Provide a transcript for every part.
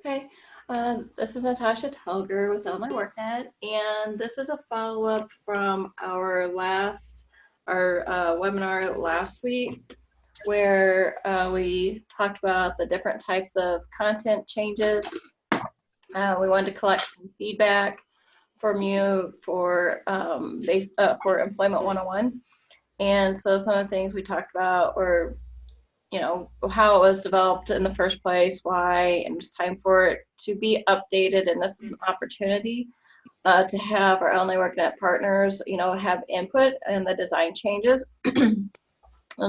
Okay, this is Natasha Telger with Illinois WorkNet, and this is a follow-up from our webinar last week, where we talked about the different types of content changes. We wanted to collect some feedback from you for Employment 101, and so some of the things we talked about were, you know, how it was developed in the first place, why, and it's time for it to be updated. And this is an opportunity to have our Illinois WorkNet partners, you know, have input in the design changes. And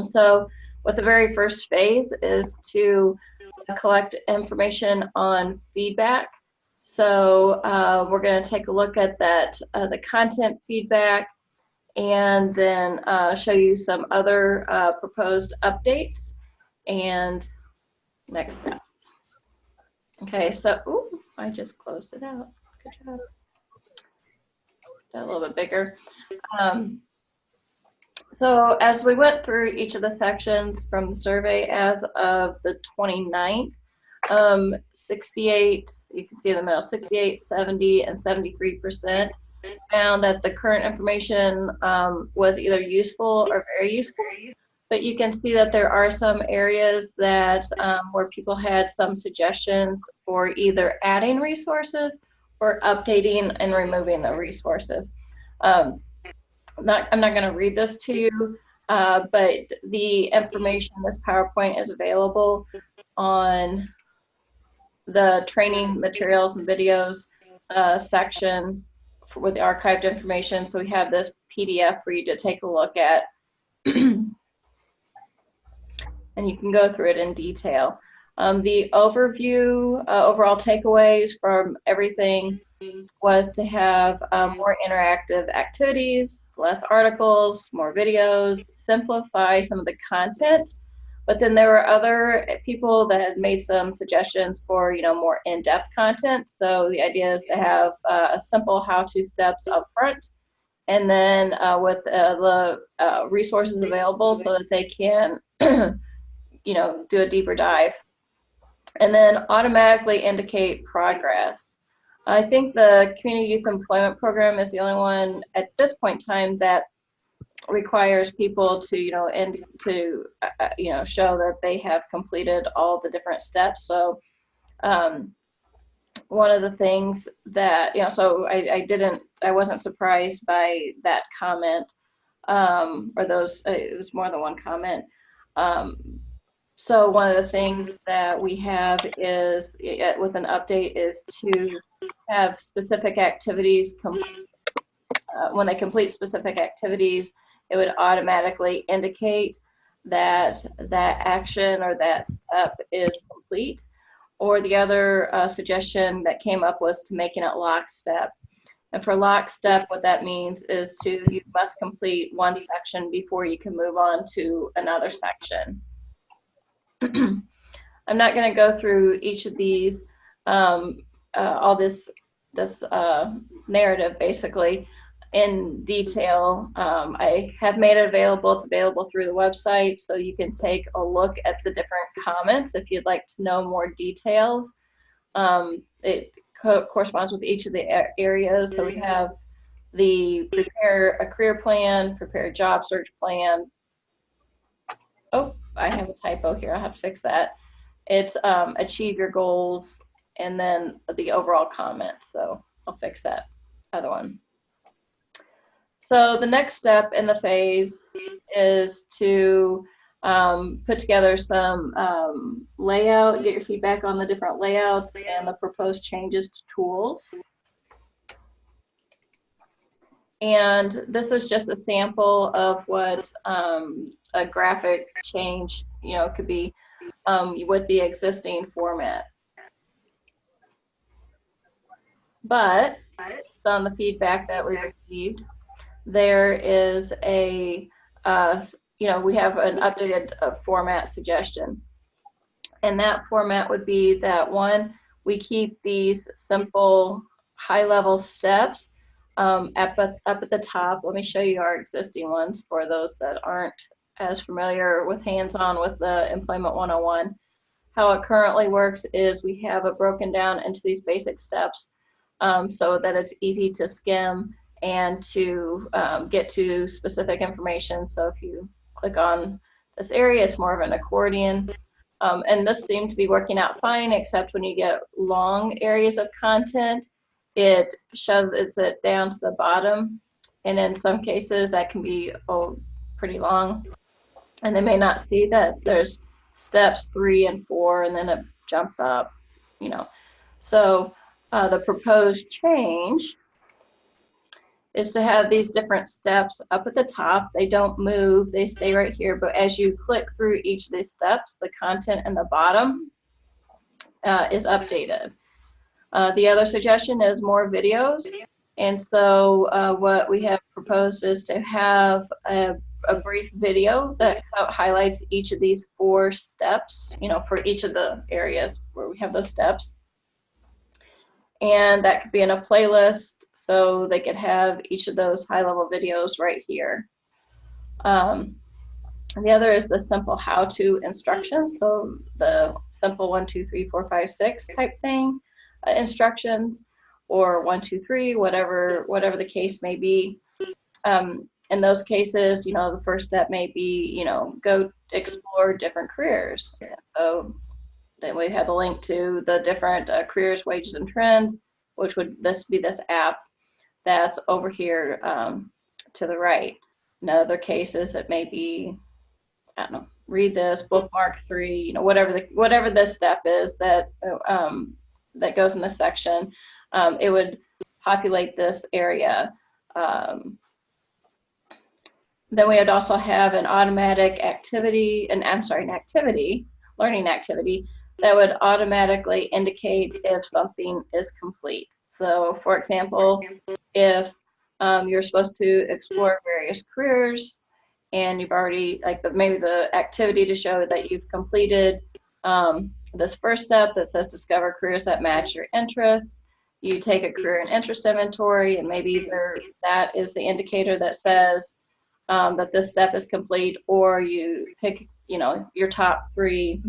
so what the very first phase is to collect information on feedback. So we're going to take a look at that, the content feedback, and then show you some other proposed updates and next steps. Okay, so, ooh, I just closed it out. Good job. Got a little bit bigger. So as we went through each of the sections from the survey as of the 29th, 68, you can see in the middle, 68, 70, and 73% found that the current information was either useful or very useful. But you can see that there are some areas that where people had some suggestions for either adding resources or updating and removing the resources. I'm not going to read this to you, but the information, this PowerPoint is available on the training materials and videos section with the archived information. So we have this PDF for you to take a look at. And you can go through it in detail. The overview, overall takeaways from everything was to have more interactive activities, less articles, more videos, simplify some of the content. But then there were other people that had made some suggestions for, you know, more in-depth content. So the idea is to have a simple how-to steps up front, and then with the resources available so that they can you know, do a deeper dive, and then automatically indicate progress. I think the Community Youth Employment Program is the only one at this point in time that requires people to, you know, you know, show that they have completed all the different steps. So one of the things that, you know, so I wasn't surprised by that comment, or those, it was more than one comment. So one of the things that we have is, with an update, is to have specific activities, when they complete specific activities, it would automatically indicate that that action or that step is complete. Or the other suggestion that came up was to making it lockstep. And for lockstep, what that means is you must complete one section before you can move on to another section. I'm not going to go through each of these, all this narrative basically in detail. I have made it available. It's available through the website, so you can take a look at the different comments if you'd like to know more details. It corresponds with each of the areas. So we have the prepare a career plan, prepare a job search plan. Oh, I have a typo here. I have to fix that. It's achieve your goals, and then the overall comment. So I'll fix that other one. So the next step in the phase is to put together some layout, get your feedback on the different layouts and the proposed changes to tools. And this is just a sample of what a graphic change, you know, could be with the existing format. But based on the feedback that we received, there is a, you know, we have an updated format suggestion. And that format would be that, one, we keep these simple high-level steps up at the top. Let me show you our existing ones for those that aren't as familiar with hands-on with the Employment 101. How it currently works is we have it broken down into these basic steps so that it's easy to skim and to get to specific information. So if you click on this area, it's more of an accordion. And this seemed to be working out fine, except when you get long areas of content, it shoves it down to the bottom. And in some cases, that can be pretty long. And they may not see that there's steps 3 and 4, and then it jumps up, you know. So the proposed change is to have these different steps up at the top. They don't move, they stay right here, but as you click through each of these steps, the content in the bottom is updated. The other suggestion is more videos, and so what we have proposed is to have a brief video that highlights each of these 4 steps, you know, for each of the areas where we have those steps. And that could be in a playlist, so they could have each of those high-level videos right here. The other is the simple how-to instructions, so the simple 1, 2, 3, 4, 5, 6 type thing, instructions, or 1, 2, 3, whatever the case may be. In those cases, you know, the first step may be, you know, go explore different careers. So then we have a link to the different careers, wages, and trends, which would be this app that's over here to the right. In other cases, it may be, I don't know, read this, bookmark 3, you know, whatever this step is that that goes in this section. It would populate this area. Then we would also have an automatic activity, learning activity that would automatically indicate if something is complete. So for example, if you're supposed to explore various careers and you've already, like maybe the activity to show that you've completed this first step that says discover careers that match your interests, you take a career and interest inventory, and maybe that is the indicator that says that this step is complete, or you pick, you know, your top 3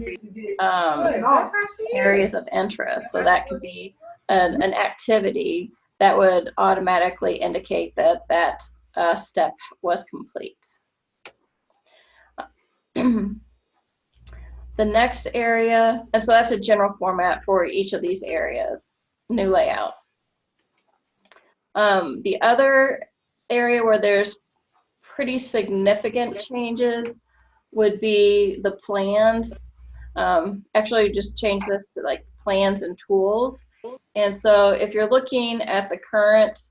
areas of interest. So that could be an activity that would automatically indicate that that step was complete. The next area, and so that's a general format for each of these areas, new layout. The other area where there's pretty significant changes would be the plans. Actually, just change this to like plans and tools. And so if you're looking at the current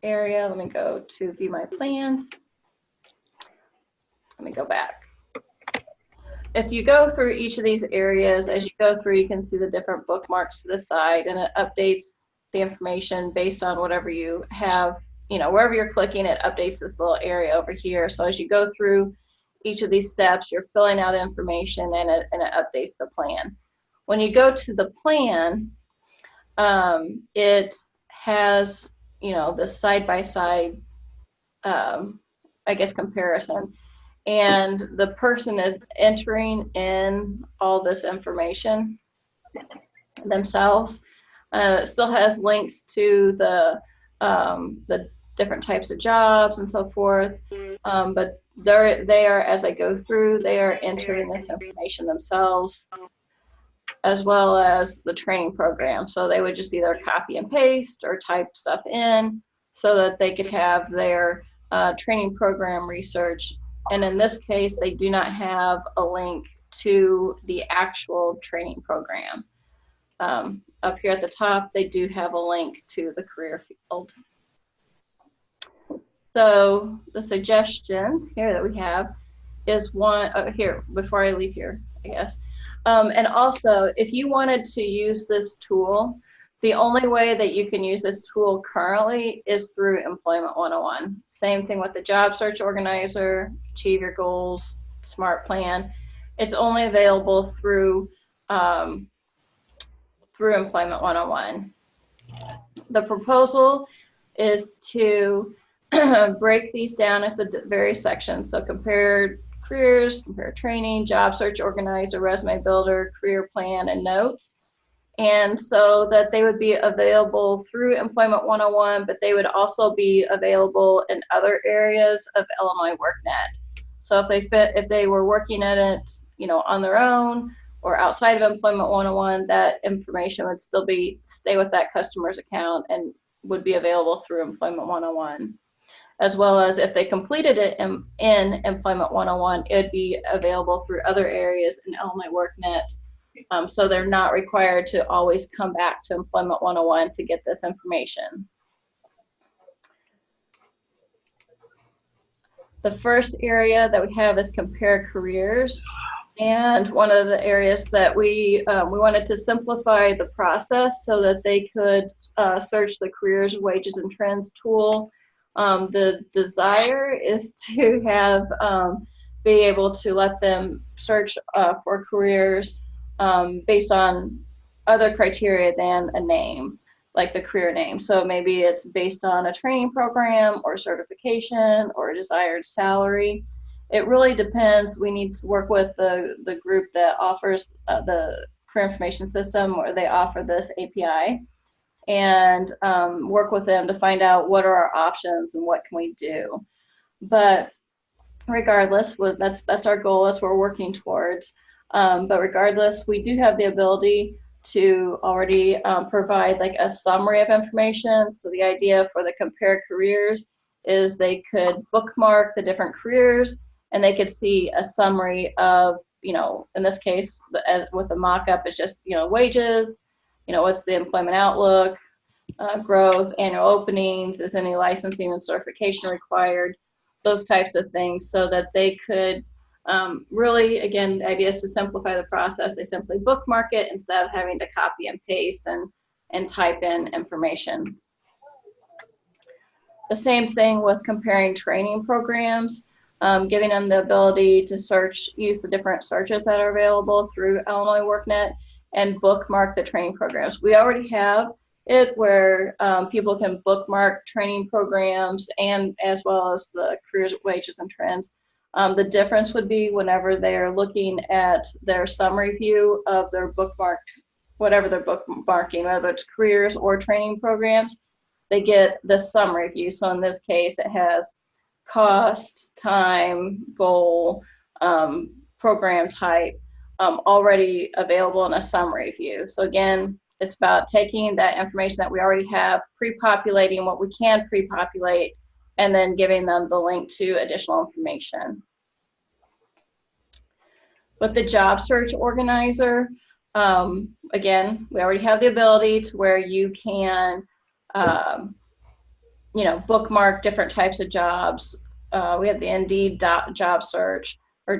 area, let me go to view my plans. Let me go back. If you go through each of these areas, as you go through, you can see the different bookmarks to the side, and it updates the information based on whatever you have, you know, wherever you're clicking, it updates this little area over here. So as you go through each of these steps, you're filling out information, and it updates the plan. When you go to the plan, it has, you know, the side-by-side, I guess, comparison. And the person is entering in all this information themselves. It still has links to the different types of jobs and so forth, but they are, as I go through, they are entering this information themselves, as well as the training program. So they would just either copy and paste or type stuff in so that they could have their training program research. And in this case, they do not have a link to the actual training program. Up here at the top, they do have a link to the career field. So the suggestion here that we have is here, before I leave here, I guess. And also, if you wanted to use this tool, the only way that you can use this tool currently is through Employment 101. Same thing with the Job Search Organizer, Achieve Your Goals, Smart Plan. It's only available through Employment 101. The proposal is to break these down at the various sections. So compare careers, compare training, job search organizer, resume builder, career plan, and notes. And so that they would be available through Employment 101, but they would also be available in other areas of Illinois WorkNet. So if they were working at it, on their own or outside of Employment 101, that information would still stay with that customer's account and would be available through Employment 101. As well as if they completed it in Employment 101, it would be available through other areas in Illinois WorkNet. So they're not required to always come back to Employment 101 to get this information. The first area that we have is compare careers. And one of the areas that we wanted to simplify the process so that they could search the careers, wages, and trends tool. The desire is to have be able to let them search for careers based on other criteria than a name, like the career name. So maybe it's based on a training program or certification or a desired salary. It really depends. We need to work with the group that offers the career information system, or they offer this API, and work with them to find out what are our options and what can we do. But regardless, that's our goal. That's what we're working towards. But regardless, we do have the ability to already provide like a summary of information. So the idea for the compare careers is they could bookmark the different careers and they could see a summary of, in this case, with the mock-up, it's just, wages, what's the employment outlook, growth, annual openings, is any licensing and certification required, those types of things, so that they could really, again, the idea is to simplify the process. They simply bookmark it instead of having to copy and paste and type in information. The same thing with comparing training programs, giving them the ability to use the different searches that are available through Illinois WorkNet and bookmark the training programs. We already have it where people can bookmark training programs and as well as the careers, wages, and trends. The difference would be whenever they're looking at their summary view of their bookmarked, whatever they're bookmarking, whether it's careers or training programs, they get the summary view. So in this case, it has cost, time, goal, program type already available in a summary view. So again, it's about taking that information that we already have, pre-populating what we can pre-populate, and then giving them the link to additional information. With the job search organizer, again, we already have the ability to where you can bookmark different types of jobs. We have the Indeed job search, or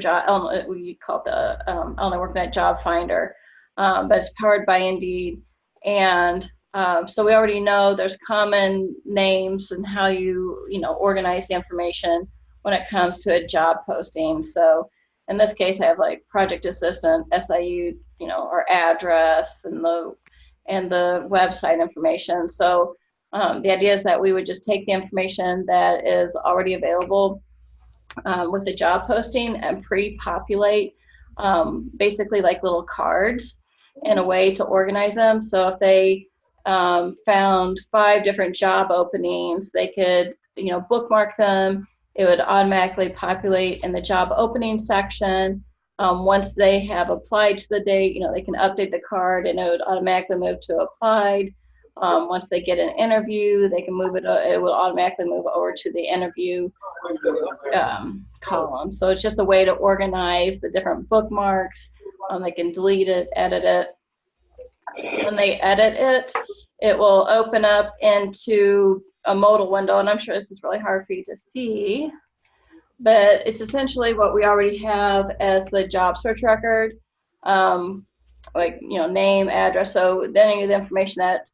we call it the Illinois WorkNet Job Finder, but it's powered by Indeed. And so we already know there's common names and how you organize the information when it comes to a job posting. So in this case, I have like project assistant, SIU, or address, and the website information. So the idea is that we would just take the information that is already available with the job posting and pre-populate basically like little cards in a way to organize them. So if they found 5 different job openings, they could bookmark them. It would automatically populate in the job opening section. Once they have applied to the date, they can update the card and it would automatically move to applied. Once they get an interview, they can move it will automatically move over to the interview column. So it's just a way to organize the different bookmarks. They can delete it, edit it. When they edit it, it will open up into a modal window, and I'm sure this is really hard for you to see, but it's essentially what we already have as the job search record, like name, address. So then any of the information that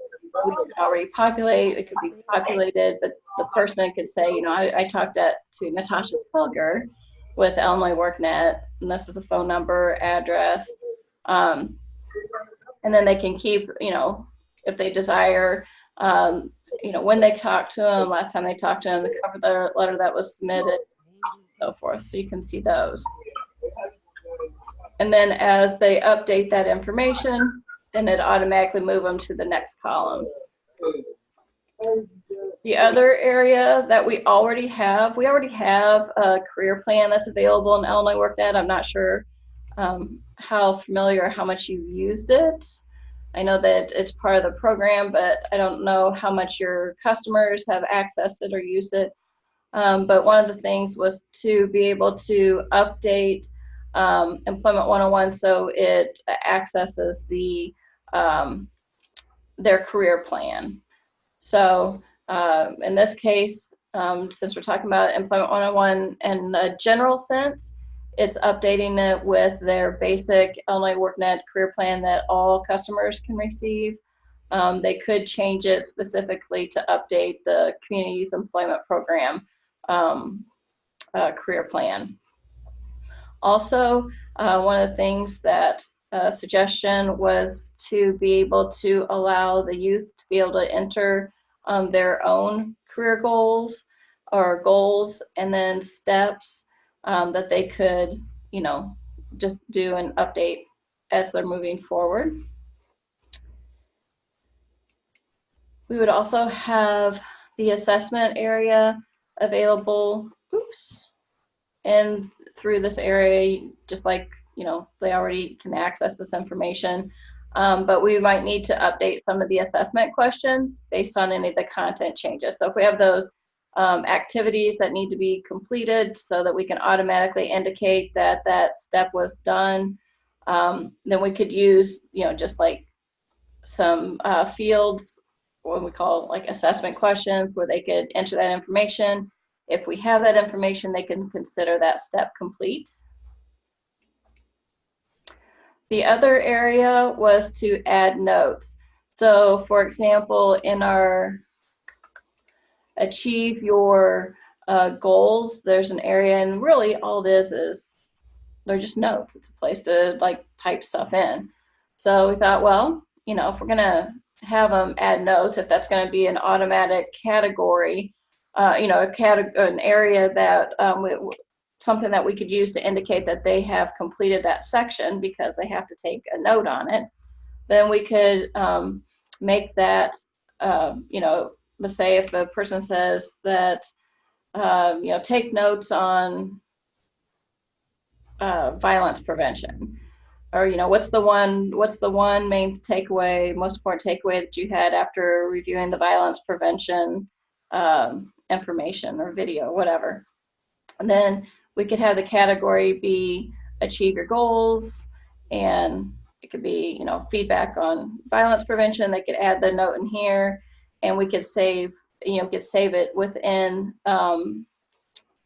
we could already populate, it could be populated, but the person could say, I talked to Natasha Tilger with Illinois WorkNet, and this is a phone number, address, and then they can keep, if they desire, when they talked to them, last time they talked to them, the cover letter that was submitted, so forth, so you can see those. And then as they update that information, then it automatically move them to the next columns. The other area that we already have a career plan that's available in Illinois WorkNet. I'm not sure how familiar or how much you've used it. I know that it's part of the program, but I don't know how much your customers have accessed it or used it. But one of the things was to be able to update Employment 101 so it accesses the their career plan. So in this case, since we're talking about Employment 101 in a general sense, it's updating it with their basic Illinois WorkNet career plan that all customers can receive. They could change it specifically to update the Community Youth Employment Program career plan. Also, one of the things that suggestion was to be able to allow the youth to be able to enter their own career goals and then steps that they could, you know, just do an update as they're moving forward. We would also have the assessment area available, and through this area, just like, you know, they already can access this information, but we might need to update some of the assessment questions based on any of the content changes. So if we have those activities that need to be completed so that we can automatically indicate that that step was done, then we could use, you know, just like some fields, what we call like assessment questions, where they could enter that information. If we have that information, they can consider that step complete. The other area was to add notes. So for example, in our Achieve Your Goals, there's an area, and really all it is they're just notes. It's a place to like type stuff in. So we thought, well, you know, if we're gonna have them add notes, if that's gonna be an automatic category, you know, an area that something that we could use to indicate that they have completed that section because they have to take a note on it, then we could make that, you know, let's say if a person says that, you know, take notes on violence prevention, or, you know, what's the one main takeaway, most important takeaway that you had after reviewing the violence prevention information or video, whatever. And then we could have the category be Achieve Your Goals, and it could be, you know, feedback on violence prevention. They could add the note in here, and we could save, you know, save it within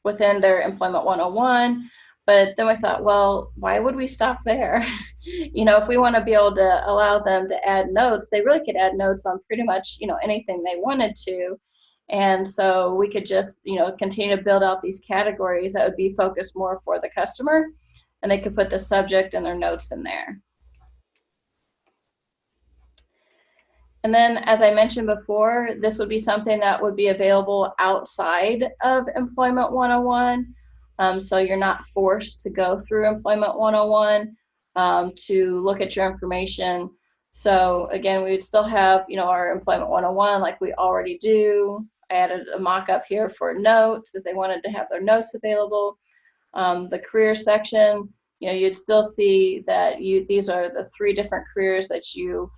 within their Employment 101. But then we thought, well, why would we stop there? You know, if we want to be able to allow them to add notes, they really could add notes on pretty much, you know, anything they wanted to. And so we could just, you know, continue to build out these categories that would be focused more for the customer, and they could put the subject and their notes in there. And then, as I mentioned before, this would be something that would be available outside of Employment 101. So you're not forced to go through Employment 101 to look at your information. So again, we would still have, you know, our Employment 101 like we already do. I added a mock-up here for notes if they wanted to have their notes available. The career section, you know, you'd still see that these are the 3 different careers that you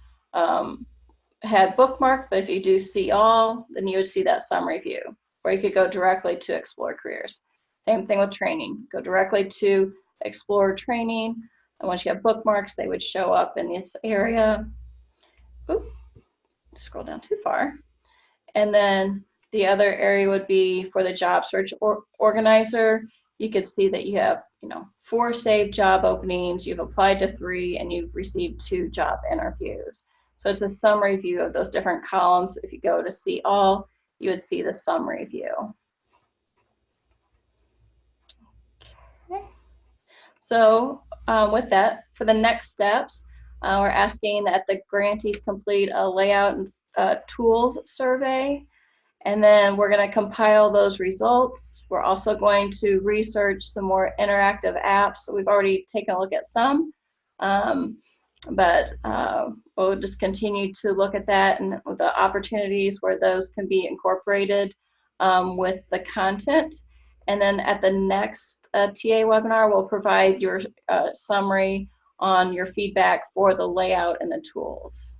had bookmarked, but if you do see all, then you would see that summary view, where you could go directly to Explore Careers. Same thing with training. Go directly to Explore Training, and once you have bookmarks, they would show up in this area. Oop, scroll down too far. And then the other area would be for the job search organizer. You could see that you have, you know, 4 saved job openings, you've applied to 3, and you've received 2 job interviews. So it's a summary view of those different columns. If you go to see all, you would see the summary view. Okay. So with that, for the next steps, we're asking that the grantees complete a layout and tools survey. And then we're going to compile those results. We're also going to research some more interactive apps. So we've already taken a look at some, but we'll just continue to look at that and the opportunities where those can be incorporated with the content. And then at the next TA webinar, we'll provide your summary on your feedback for the layout and the tools.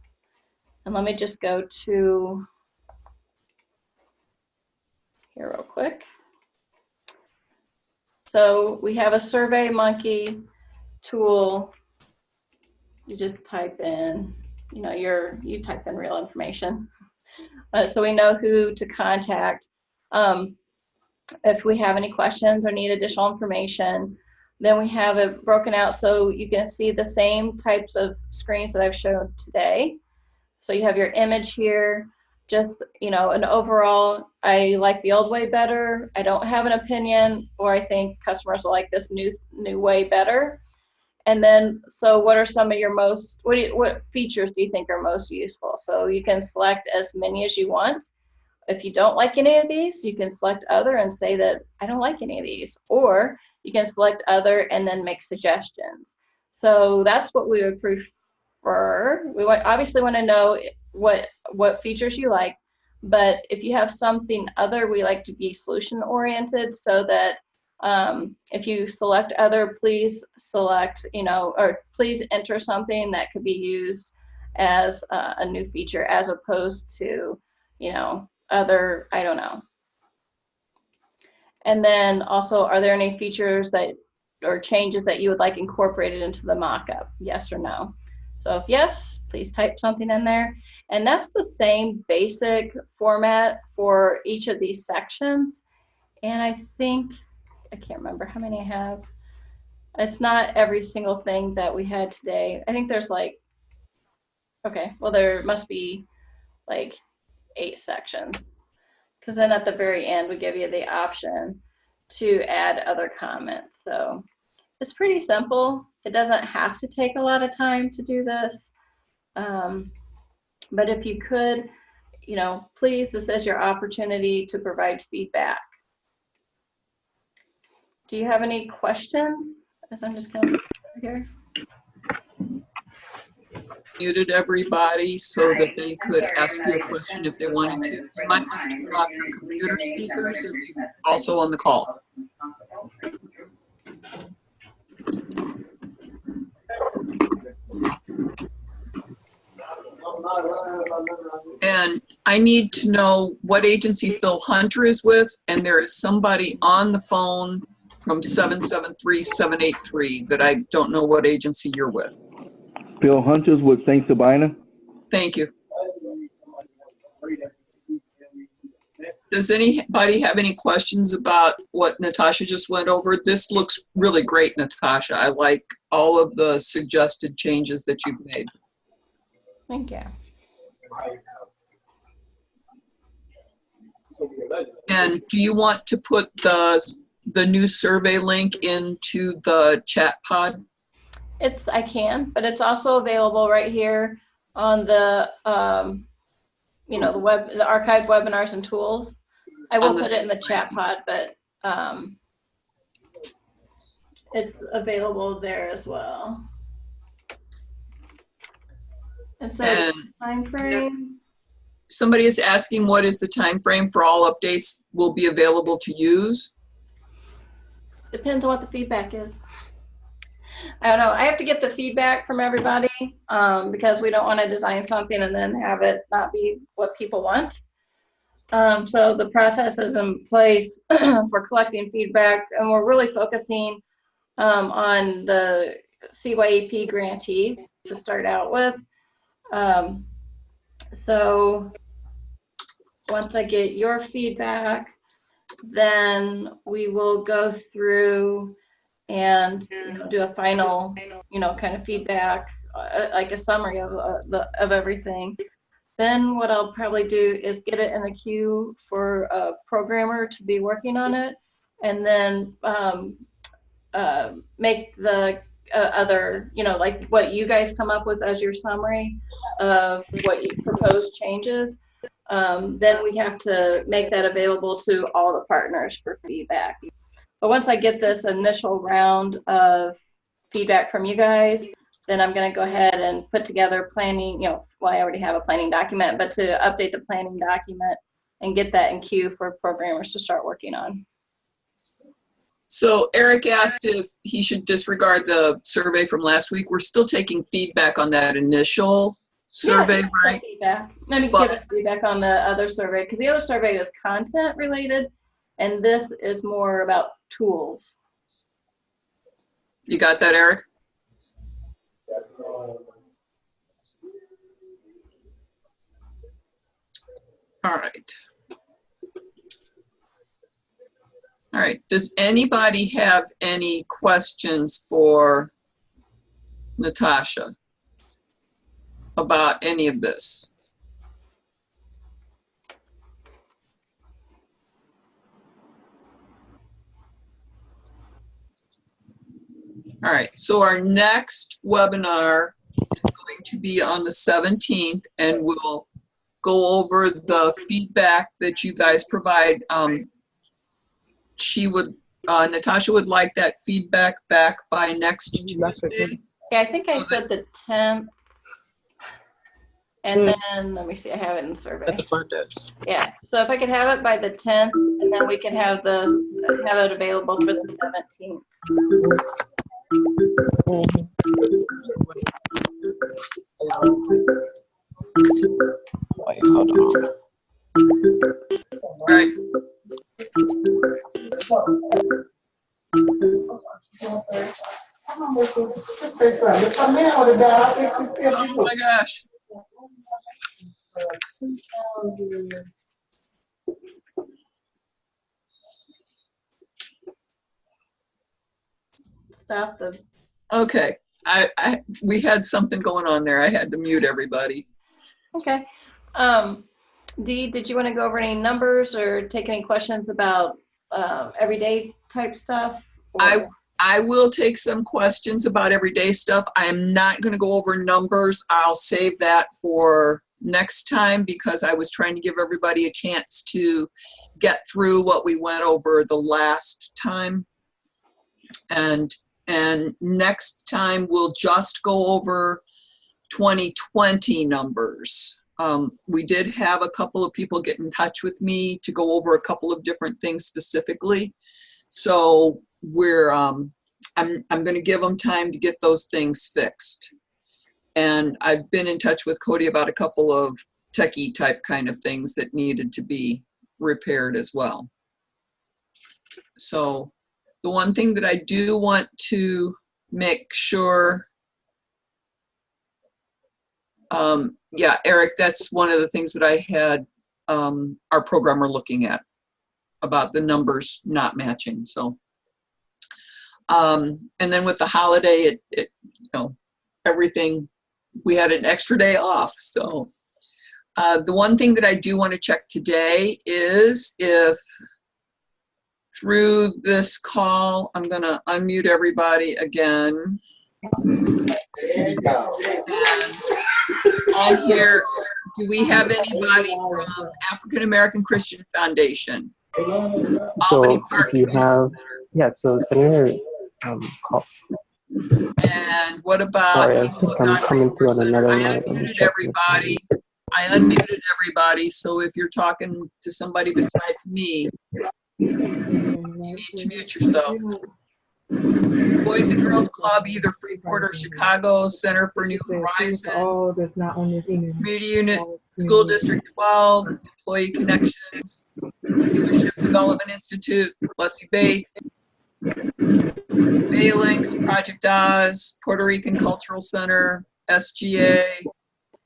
And let me just go to here real quick. So we have a SurveyMonkey tool. You just type in, you know, you type in real information. So we know who to contact. If we have any questions or need additional information, then we have it broken out so you can see the same types of screens that I've shown today. So you have your image here, just, you know, an overall, I like the old way better, I don't have an opinion, or I think customers will like this new way better. And then, so what are some of your most, what features do you think are most useful? So you can select as many as you want. If you don't like any of these, you can select other and say that I don't like any of these, or you can select other and then make suggestions. So that's what we would prefer. We obviously want to know what features you like, but if you have something other, we like to be solution oriented, so that if you select other, please select, you know, or please enter something that could be used as a new feature, as opposed to, you know, other, I don't know. And then also, are there any features that or changes that you would like incorporated into the mock-up? Yes or no? So if yes, please type something in there. And that's the same basic format for each of these sections. And I think, I can't remember how many I have. It's not every single thing that we had today. I think there's like, okay, well, there must be like 8 sections. Because then at the very end, we give you the option to add other comments. So it's pretty simple. It doesn't have to take a lot of time to do this. But if you could, you know, please, this is your opportunity to provide feedback. Do you have any questions? As I'm just kind of here. Muted everybody so that they could ask you a question if they wanted to. You might want to turn off your computer speakers if you're also on the call. And I need to know what agency Phil Hunter is with, and there is somebody on the phone from 773-783 that I don't know what agency you're with. Phil Hunter's with St. Sabina. Thank you. Does anybody have any questions about what Natasha just went over? This looks really great, Natasha. I like all of the suggested changes that you've made. Thank you. And do you want to put the new survey link into the chat pod? I can, but it's also available right here on the, you know, the archived webinars and tools. I will put it in the chat pod, but it's available there as well. And so time frame. Somebody is asking, what is the time frame for all updates will be available to use? Depends on what the feedback is. I don't know. I have to get the feedback from everybody because we don't want to design something and then have it not be what people want. So the process is in place for collecting feedback, and we're really focusing on the CYEP grantees to start out with. So once I get your feedback, then we will go through and do a final, kind of feedback, like a summary of everything. Then what I'll probably do is get it in the queue for a programmer to be working on it, and then make the other, like what you guys come up with as your summary of what you propose changes. then we have to make that available to all the partners for feedback. But once I get this initial round of feedback from you guys, then I'm going to go ahead and put together planning, well, I already have a planning document, but to update the planning document and get that in queue for programmers to start working on. So Eric asked if he should disregard the survey from last week. We're still taking feedback on that initial survey, yeah, right? Feedback. Let me give us feedback on the other survey, because the other survey is content related, and this is more about tools. You got that, Eric? All right. All right. Does anybody have any questions for Natasha about any of this? All right, so our next webinar is going to be on the 17th, and we'll go over the feedback that you guys provide. Natasha would like that feedback back by next Tuesday. Yeah, I think I said the 10th. And then, let me see, I have it in the survey. At the front desk. Yeah, so if I could have it by the 10th, and then we can have it available for the 17th. Wait, hold on. All right. Oh my gosh. Stop the. Okay, we had something going on there. I had to mute everybody. Okay. Dee, did you want to go over any numbers or take any questions about everyday type stuff? Or? I will take some questions about everyday stuff. I am not going to go over numbers. I'll save that for next time, because I was trying to give everybody a chance to get through what we went over the last time. And next time we'll just go over 2020 numbers. We did have a couple of people get in touch with me to go over a couple of different things specifically. So we're, I'm going to give them time to get those things fixed. And I've been in touch with Cody about a couple of techie type kind of things that needed to be repaired as well. So the one thing that I do want to make sure, yeah, Eric, that's one of the things that I had our programmer looking at about the numbers not matching. So, and then with the holiday, it you know, everything, we had an extra day off. So the one thing that I do want to check today is if through this call, I'm going to unmute everybody again. And on here, do we have anybody from African American Christian Foundation? So if you have, yeah, so Senator call. And what about? Sorry, I think I'm coming through on another line. I unmuted everybody. I unmuted everybody. So if you're talking to somebody besides me, you need to mute yourself. Boys and Girls Club, either Freeport or Chicago, Center for New Horizon, Community Unit, School District 12, Employee Connections, Leadership Development Institute, Leslie Bate, Balinks, Project Oz, Puerto Rican Cultural Center, SGA,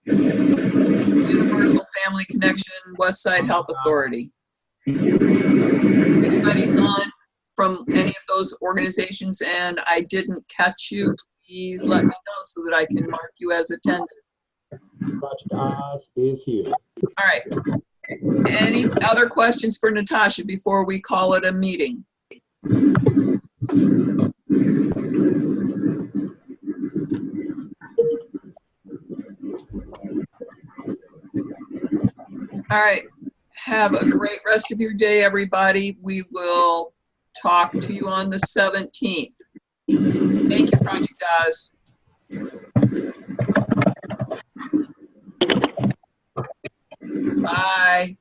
Universal Family Connection, Westside Health Authority. Anybody's on from any of those organizations and I didn't catch you, please let me know so that I can mark you as attended. Project Oz is here. All right. Any other questions for Natasha before we call it a meeting? All right. Have a great rest of your day, everybody. We will talk to you on the 17th. Thank you, Project Oz. Bye.